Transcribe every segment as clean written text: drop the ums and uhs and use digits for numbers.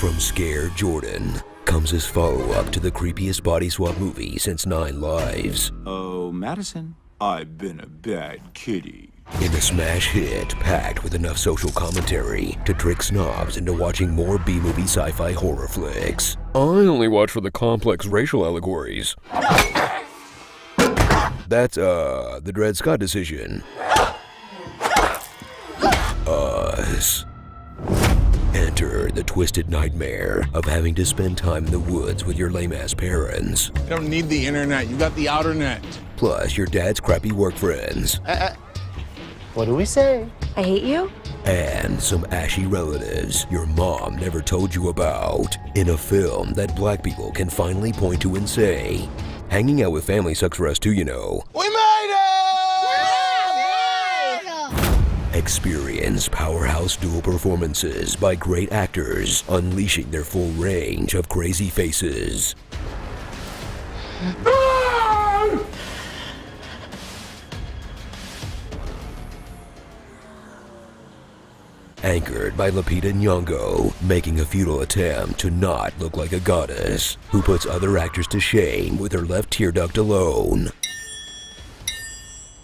From Scare Jordan comes his follow-up to the creepiest body swap movie since 9 Lives. Oh, Madison, I've been a bad kitty. In a smash hit packed with enough social commentary to trick snobs into watching more B-movie sci-fi horror flicks. I only watch for the complex racial allegories. That's, the Dred Scott decision. Us. Enter the twisted nightmare of having to spend time in the woods with your lame-ass parents. You don't need the internet, you got the outer net. Plus your dad's crappy work friends. What do we say? I hate you? And some ashy relatives your mom never told you about. In a film that black people can finally point to and say, hanging out with family sucks for us too, you know. We made it! Experience powerhouse dual performances by great actors unleashing their full range of crazy faces. Anchored by Lupita Nyong'o, making a futile attempt to not look like a goddess, who puts other actors to shame with her left tear duct alone.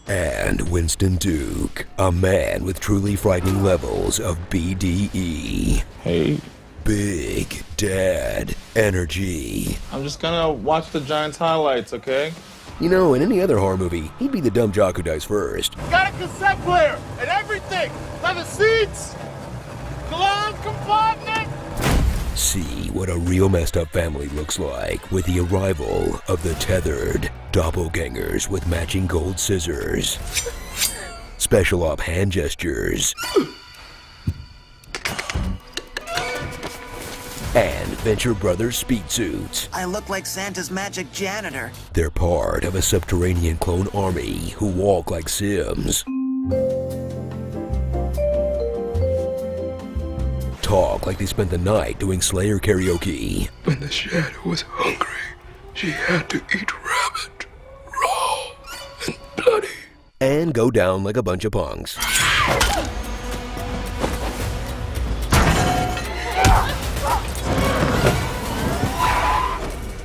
And Winston Duke, a man with truly frightening levels of BDE. Hey. Big Dad Energy. I'm just gonna watch the Giants highlights, okay? You know, in any other horror movie, he'd be the dumb jock who dies first. Got a cassette player and everything! Leather seats! Glove compartment! See what a real messed up family looks like with the arrival of the tethered doppelgangers with matching gold scissors, special op hand gestures, and Venture Brothers speed suits. I look like Santa's magic janitor. They're part of a subterranean clone army who walk like Sims, talk like they spent the night doing Slayer karaoke. When the shadow was hungry, she had to eat rabbit, raw and bloody. And go down like a bunch of punks.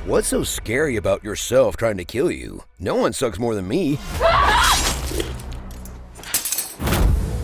What's so scary about yourself trying to kill you? No one sucks more than me.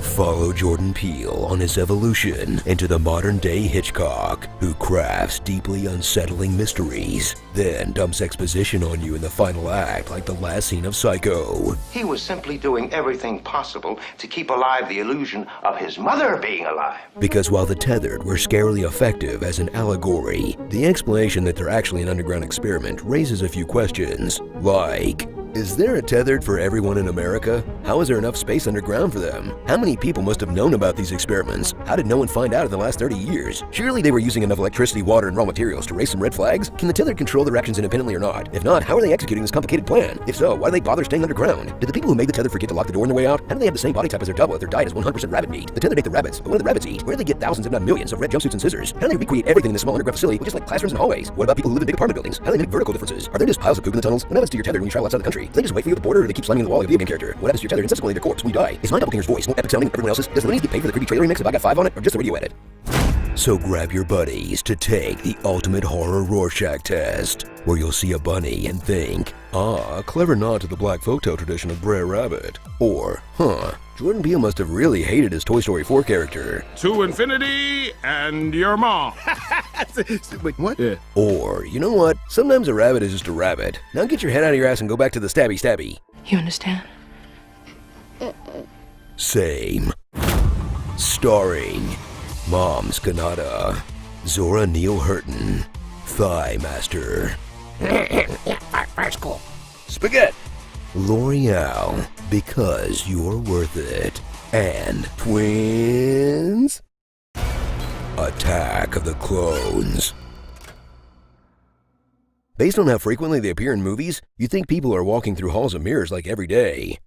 Follow Jordan Peele on his evolution into the modern-day Hitchcock, who crafts deeply unsettling mysteries, then dumps exposition on you in the final act like the last scene of Psycho. He was simply doing everything possible to keep alive the illusion of his mother being alive. Because while the tethered were scarily effective as an allegory, the explanation that they're actually an underground experiment raises a few questions, like, is there a tethered for everyone in America? How is there enough space underground for them? How many people must have known about these experiments? How did no one find out in the last 30 years? Surely they were using enough electricity, water, and raw materials to raise some red flags? Can the tethered control their actions independently or not? If not, how are they executing this complicated plan? If so, why do they bother staying underground? Did the people who made the tether forget to lock the door on their way out? How do they have the same body type as their double if their diet is 100% rabbit meat? The tethered ate the rabbits, but what do the rabbits eat? Where do they get thousands if not millions of red jumpsuits and scissors? How do they recreate everything in this small underground facility with just like classrooms and hallways? What about people who live in big apartment buildings? How do they make vertical differences? Are there just piles of poop in the tunnels? What happens to your tether when you travel outside the country? Do they just wait for you at the border or do they keep slamming in the wall like a video game character? What happens to your tether and subsequently their corpse when you die? Is my doppelganger's voice more epic sounding than everyone else's? Does the money get paid for the creepy trailer remix if I got 5 on it or just the radio edit? So grab your buddies to take the ultimate horror Rorschach test, where you'll see a bunny and think, ah, a clever nod to the black folktale tradition of Brer Rabbit. Or, Jordan Peele must have really hated his Toy Story 4 character. To infinity and your mom. Wait, what? Yeah. Or, you know what? Sometimes a rabbit is just a rabbit. Now get your head out of your ass and go back to the stabby. You understand? Same. Starring Moms Kanata, Zora Neale Hurton, Thigh Master, Spaghetti, L'Oreal, Because You're Worth It, and Twins, Attack of the Clones. Based on how frequently they appear in movies, you'd think people are walking through halls of mirrors like every day.